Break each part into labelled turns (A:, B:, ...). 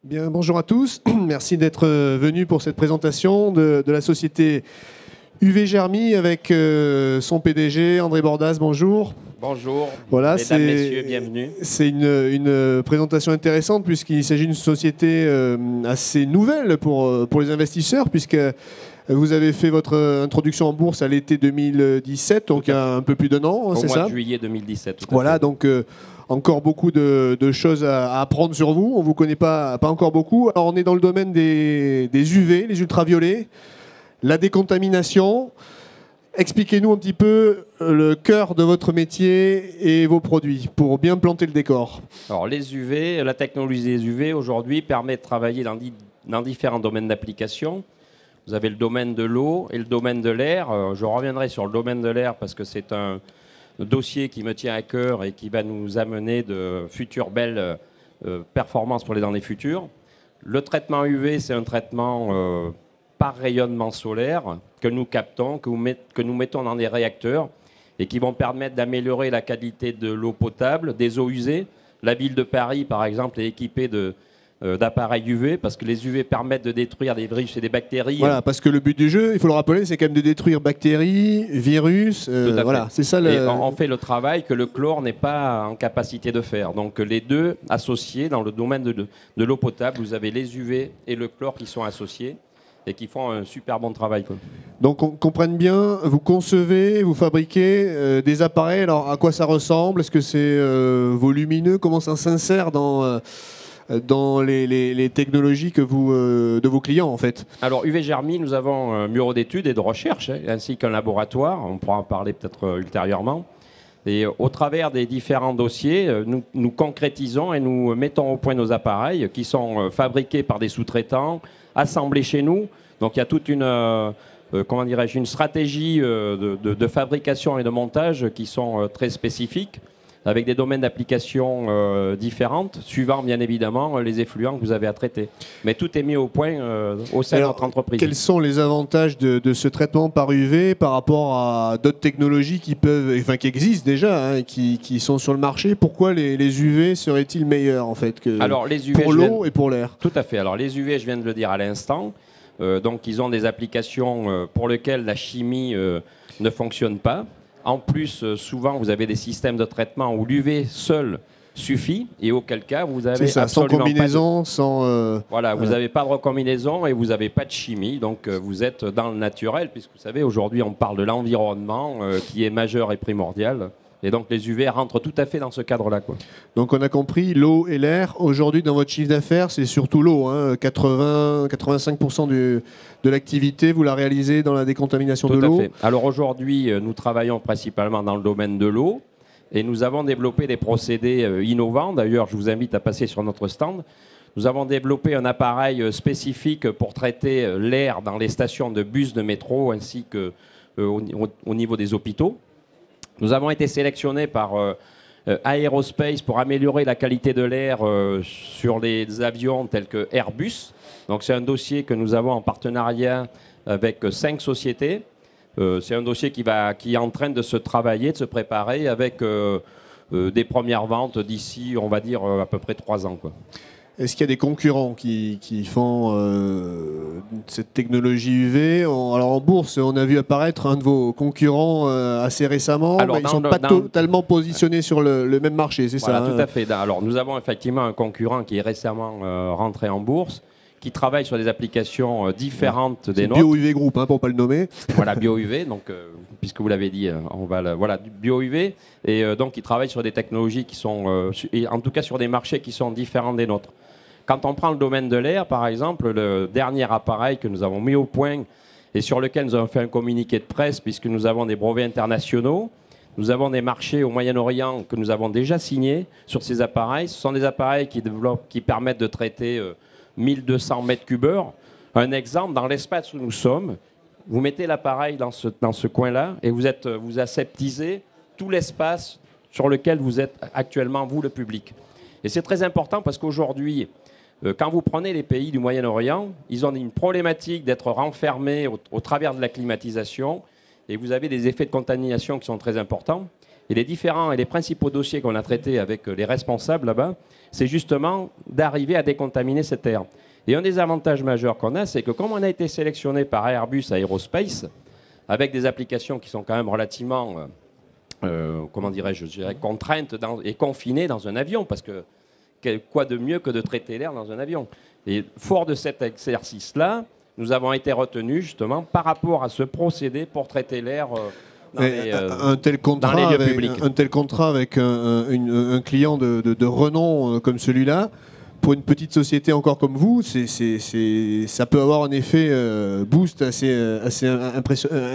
A: Bien, bonjour à tous. Merci d'être venus pour cette présentation de la société UV Germi avec son PDG André Bordas. Bonjour.
B: Bonjour,
A: voilà,
B: mesdames, messieurs, bienvenue.
A: C'est une présentation intéressante puisqu'il s'agit d'une société assez nouvelle pour les investisseurs, puisque vous avez fait votre introduction en bourse à l'été 2017, donc il y a un peu plus d'un an, c'est ça ?
B: Au mois de juillet 2017.
A: Voilà, donc encore beaucoup de choses à apprendre sur vous. On ne vous connaît pas encore beaucoup. Alors, on est dans le domaine des UV, les ultraviolets, la décontamination. Expliquez-nous un petit peu le cœur de votre métier et vos produits pour bien planter le décor.
B: Alors, les UV, la technologie des UV aujourd'hui permet de travailler dans différents domaines d'application. Vous avez le domaine de l'eau et le domaine de l'air. Je reviendrai sur le domaine de l'air parce que c'est un dossier qui me tient à cœur et qui va nous amener de futures belles performances pour les années futures. Le traitement UV, c'est un traitement par rayonnement solaire que nous captons, que nous mettons dans des réacteurs et qui vont permettre d'améliorer la qualité de l'eau potable, des eaux usées. La ville de Paris, par exemple, est équipée d'appareils UV parce que les UV permettent de détruire des virus et des bactéries.
A: Voilà, parce que le but du jeu, il faut le rappeler, c'est quand même de détruire bactéries, virus. Voilà, c'est ça.
B: Et on fait le travail que le chlore n'est pas en capacité de faire. Donc les deux associés dans le domaine de l'eau potable, vous avez les UV et le chlore qui sont associés et qui font un super bon travail, quoi.
A: Donc on comprenne bien, vous concevez, vous fabriquez des appareils. Alors à quoi ça ressemble? Est-ce que c'est volumineux? Comment ça s'insère dans les technologies de vos clients, en fait?
B: Alors, UV Germi, nous avons un bureau d'études et de recherche, ainsi qu'un laboratoire. On pourra en parler peut-être ultérieurement. Et au travers des différents dossiers, nous concrétisons et nous mettons au point nos appareils qui sont fabriqués par des sous-traitants, assemblés chez nous. Donc, il y a toute une stratégie de fabrication et de montage qui sont très spécifiques, avec des domaines d'application différentes, suivant bien évidemment les effluents que vous avez à traiter. Mais tout est mis au point au sein de notre entreprise.
A: Quels sont les avantages de ce traitement par UV par rapport à d'autres technologies qui existent déjà, hein, qui sont sur le marché? Pourquoi les UV seraient-ils meilleurs en fait pour l'eau et pour l'air?
B: Tout à fait. Alors les UV, je viens de le dire à l'instant, donc ils ont des applications pour lesquelles la chimie ne fonctionne pas. En plus, souvent, vous avez des systèmes de traitement où l'UV seul suffit, et auquel cas, vous avez
A: sans combinaison,
B: vous n'avez pas de recombinaison et vous n'avez pas de chimie. Donc, vous êtes dans le naturel, puisque vous savez, aujourd'hui, on parle de l'environnement qui est majeur et primordial. Et donc, les UV rentrent tout à fait dans ce cadre-là, quoi.
A: Donc, on a compris, l'eau et l'air. Aujourd'hui, dans votre chiffre d'affaires, c'est surtout l'eau, hein. 85% de l'activité, vous la réalisez dans la décontamination de l'eau.
B: Tout à fait. Alors, aujourd'hui, nous travaillons principalement dans le domaine de l'eau. Et nous avons développé des procédés innovants. D'ailleurs, je vous invite à passer sur notre stand. Nous avons développé un appareil spécifique pour traiter l'air dans les stations de bus de métro ainsi qu'au niveau des hôpitaux. Nous avons été sélectionnés par Aerospace pour améliorer la qualité de l'air sur les avions tels que Airbus. Donc c'est un dossier que nous avons en partenariat avec 5 sociétés. C'est un dossier qui est en train de se travailler, de se préparer avec des premières ventes d'ici, on va dire, à peu près 3 ans, quoi.
A: Est-ce qu'il y a des concurrents qui font cette technologie UV? Alors en bourse, on a vu apparaître un de vos concurrents assez récemment. Alors, ils ne sont pas totalement positionnés sur le même marché, c'est ça?
B: Tout à fait. Alors nous avons effectivement un concurrent qui est récemment rentré en bourse, qui travaille sur des applications différentes des nôtres.
A: BioUV Group, pour ne pas le nommer.
B: Voilà, BioUV, donc, puisque vous l'avez dit, voilà, du BioUV. Et donc, il travaille sur des technologies qui sont, en tout cas sur des marchés qui sont différents des nôtres. Quand on prend le domaine de l'air, par exemple, le dernier appareil que nous avons mis au point et sur lequel nous avons fait un communiqué de presse, puisque nous avons des brevets internationaux, nous avons des marchés au Moyen-Orient que nous avons déjà signés sur ces appareils. Ce sont des appareils qui permettent de traiter 1200 mètres cubeurs. Un exemple, dans l'espace où nous sommes, vous mettez l'appareil dans ce coin-là et vous aseptisez tout l'espace sur lequel vous êtes actuellement, vous, le public. Et c'est très important parce qu'aujourd'hui, quand vous prenez les pays du Moyen-Orient, ils ont une problématique d'être renfermés au travers de la climatisation et vous avez des effets de contamination qui sont très importants. Et les différents et les principaux dossiers qu'on a traités avec les responsables là-bas, c'est justement d'arriver à décontaminer cette air. Et un des avantages majeurs qu'on a, c'est que comme on a été sélectionné par Airbus Aerospace, avec des applications qui sont quand même relativement, comment dirais-je, contraintes et confinées dans un avion, parce que quoi de mieux que de traiter l'air dans un avion. Et fort de cet exercice-là, nous avons été retenus justement par rapport à ce procédé pour traiter l'air
A: un tel contrat
B: dans les lieux publics.
A: Un tel contrat avec un client de renom comme celui-là, pour une petite société encore comme vous, ça peut avoir un effet boost assez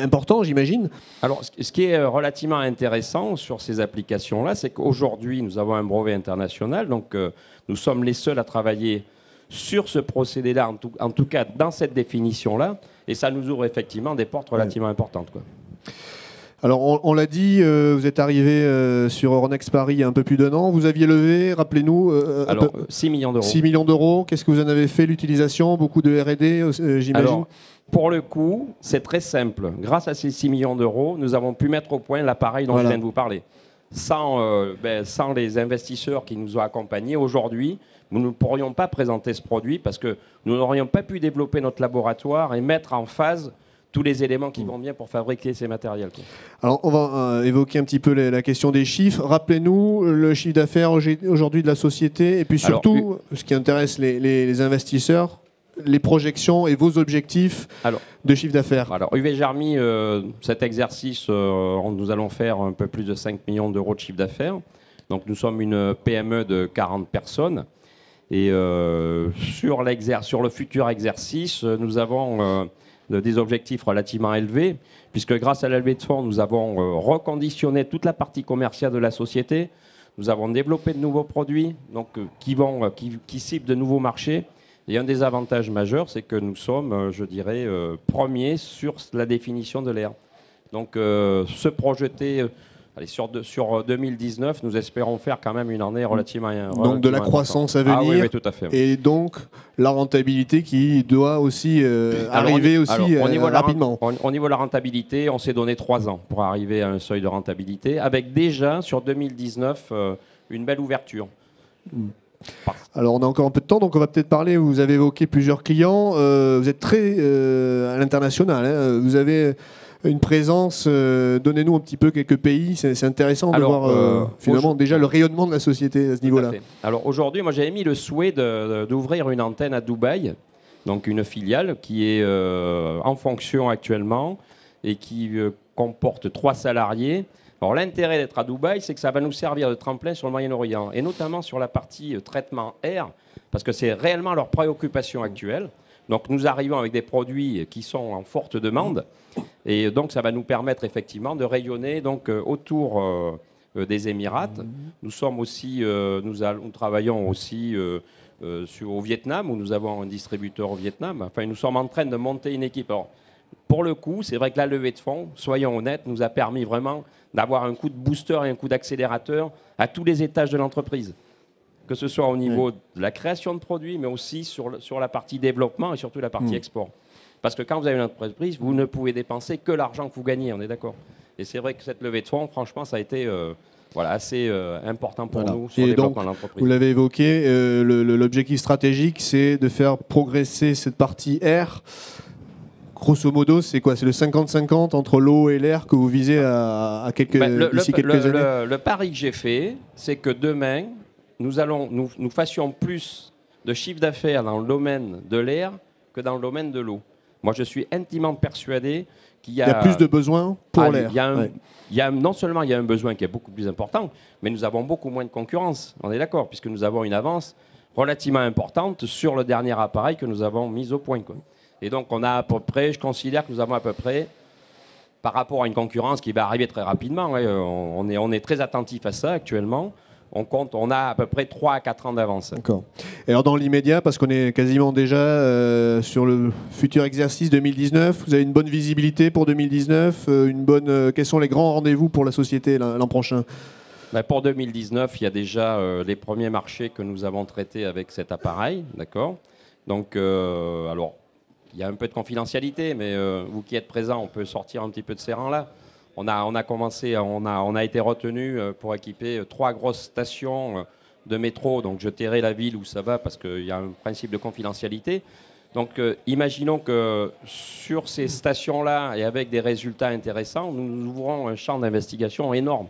A: important, j'imagine.
B: Alors, ce qui est relativement intéressant sur ces applications-là, c'est qu'aujourd'hui, nous avons un brevet international, donc nous sommes les seuls à travailler sur ce procédé-là, en tout cas dans cette définition-là, et ça nous ouvre effectivement des portes relativement importantes, quoi.
A: Alors, on l'a dit, vous êtes arrivé sur Euronext Paris il y a un peu plus d'1 an. Vous aviez levé, rappelez-nous,
B: 6 millions d'euros.
A: 6 millions d'euros. Qu'est-ce que vous en avez fait, l'utilisation? Beaucoup de R&D, j'imagine?
B: Alors, pour le coup, c'est très simple. Grâce à ces 6 millions d'euros, nous avons pu mettre au point l'appareil dont je viens de vous parler. Sans les investisseurs qui nous ont accompagnés, aujourd'hui, nous ne pourrions pas présenter ce produit parce que nous n'aurions pas pu développer notre laboratoire et mettre en phase tous les éléments qui vont bien pour fabriquer ces matériels, quoi.
A: Alors, on va évoquer un petit peu la question des chiffres. Rappelez-nous le chiffre d'affaires aujourd'hui de la société et puis surtout, ce qui intéresse les investisseurs, les projections et vos objectifs de chiffre d'affaires.
B: Alors, UV Jarmy, cet exercice, nous allons faire un peu plus de 5 millions d'euros de chiffre d'affaires. Donc, nous sommes une PME de 40 personnes. Et sur le futur exercice, nous avons des objectifs relativement élevés, puisque grâce à la levée de fonds, nous avons reconditionné toute la partie commerciale de la société. Nous avons développé de nouveaux produits donc, qui ciblent de nouveaux marchés. Et un des avantages majeurs, c'est que nous sommes, je dirais, premiers sur la définition de l'air. Donc, se projeter sur 2019, nous espérons faire quand même une année relativement
A: donc de la croissance à venir.
B: Oui, tout à fait.
A: Et donc la rentabilité qui doit aussi arriver rapidement.
B: Au niveau de la rentabilité, on s'est donné 3 ans pour arriver à un seuil de rentabilité, avec déjà sur 2019 une belle ouverture.
A: Alors on a encore un peu de temps, donc on va peut-être parler, vous avez évoqué plusieurs clients, vous êtes très à l'international, hein. Vous avez une présence, donnez-nous un petit peu quelques pays, c'est intéressant de voir finalement déjà le rayonnement de la société à ce niveau-là.
B: Alors aujourd'hui, moi j'avais mis le souhait d'ouvrir une antenne à Dubaï, donc une filiale qui est en fonction actuellement et qui comporte 3 salariés. Alors l'intérêt d'être à Dubaï, c'est que ça va nous servir de tremplin sur le Moyen-Orient, et notamment sur la partie traitement air, parce que c'est réellement leur préoccupation actuelle. Donc nous arrivons avec des produits qui sont en forte demande, et donc ça va nous permettre effectivement de rayonner donc, autour des Émirats. Nous sommes aussi, nous travaillons aussi au Vietnam, où nous avons un distributeur au Vietnam. Enfin, nous sommes en train de monter une équipe. Alors, pour le coup, c'est vrai que la levée de fonds, soyons honnêtes, nous a permis vraiment d'avoir un coup de booster et un coup d'accélérateur à tous les étages de l'entreprise. Que ce soit au niveau de la création de produits, mais aussi sur la partie développement et surtout la partie export. Parce que quand vous avez une entreprise, vous ne pouvez dépenser que l'argent que vous gagnez, on est d'accord. Et c'est vrai que cette levée de fonds, franchement, ça a été assez important pour nous sur le développement de l'entreprise.
A: Vous l'avez évoqué, l'objectif stratégique, c'est de faire progresser cette partie air. Grosso modo, c'est quoi? C'est le 50-50 entre l'eau et l'air que vous visez d'ici quelques années?
B: Le pari que j'ai fait, c'est que demain, nous fassions plus de chiffre d'affaires dans le domaine de l'air que dans le domaine de l'eau. Moi, je suis intimement persuadé qu'il y a
A: plus de besoins pour l'air.
B: Non seulement il y a un besoin qui est beaucoup plus important, mais nous avons beaucoup moins de concurrence. On est d'accord, puisque nous avons une avance relativement importante sur le dernier appareil que nous avons mis au point, quoi. Et donc, on a à peu près, je considère que nous avons à peu près, par rapport à une concurrence qui va arriver très rapidement, on est très attentif à ça actuellement. On a à peu près 3 à 4 ans d'avance.
A: D'accord. Et alors dans l'immédiat, parce qu'on est quasiment déjà sur le futur exercice 2019, vous avez une bonne visibilité pour 2019, quels sont les grands rendez-vous pour la société l'an prochain?
B: Pour 2019, il y a déjà les premiers marchés que nous avons traités avec cet appareil, d'accord. Donc, alors, il y a un peu de confidentialité, mais vous qui êtes présents, on peut sortir un petit peu de ces rangs-là. On a commencé, on a été retenu pour équiper 3 grosses stations de métro. Donc je tairai la ville où ça va parce qu'il y a un principe de confidentialité. Donc imaginons que sur ces stations-là et avec des résultats intéressants, nous ouvrons un champ d'investigation énorme.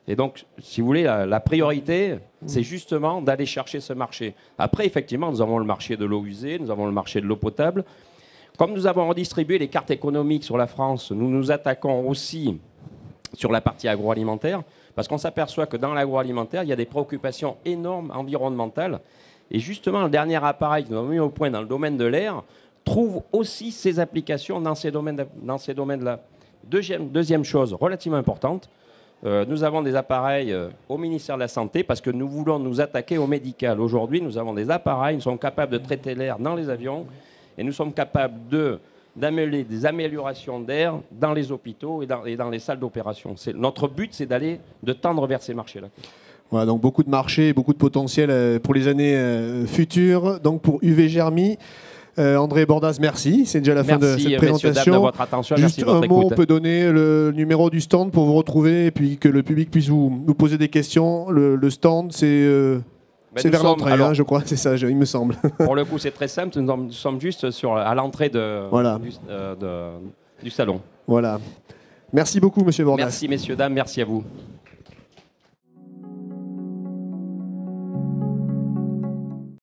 B: Et donc, si vous voulez, la priorité, c'est justement d'aller chercher ce marché. Après, effectivement, nous avons le marché de l'eau usée, nous avons le marché de l'eau potable. Comme nous avons redistribué les cartes économiques sur la France, nous nous attaquons aussi sur la partie agroalimentaire, parce qu'on s'aperçoit que dans l'agroalimentaire, il y a des préoccupations énormes environnementales. Et justement, le dernier appareil que nous avons mis au point dans le domaine de l'air trouve aussi ses applications dans ces domaines-là. Deuxième chose relativement importante, nous avons des appareils au ministère de la Santé parce que nous voulons nous attaquer au médical. Aujourd'hui, nous avons des appareils, nous sommes capables de traiter l'air dans les avions et nous sommes capables d'amener des améliorations d'air dans les hôpitaux et dans les salles d'opération. Notre but, c'est de tendre vers ces marchés-là.
A: Voilà, donc beaucoup de marchés, beaucoup de potentiel pour les années futures. Donc pour UV Germi, André Bordas, merci. C'est déjà la fin de cette présentation.
B: Dames, de votre attention.
A: Juste
B: merci de votre
A: un mot,
B: écoute.
A: on peut donner le numéro du stand pour vous retrouver et puis que le public puisse vous poser des questions. Le stand, c'est vers l'entrée, je crois, c'est ça, il me semble.
B: Pour le coup, c'est très simple. Nous sommes juste à l'entrée du salon.
A: Voilà. Merci beaucoup, monsieur Bordas.
B: Merci, messieurs, dames. Merci à vous.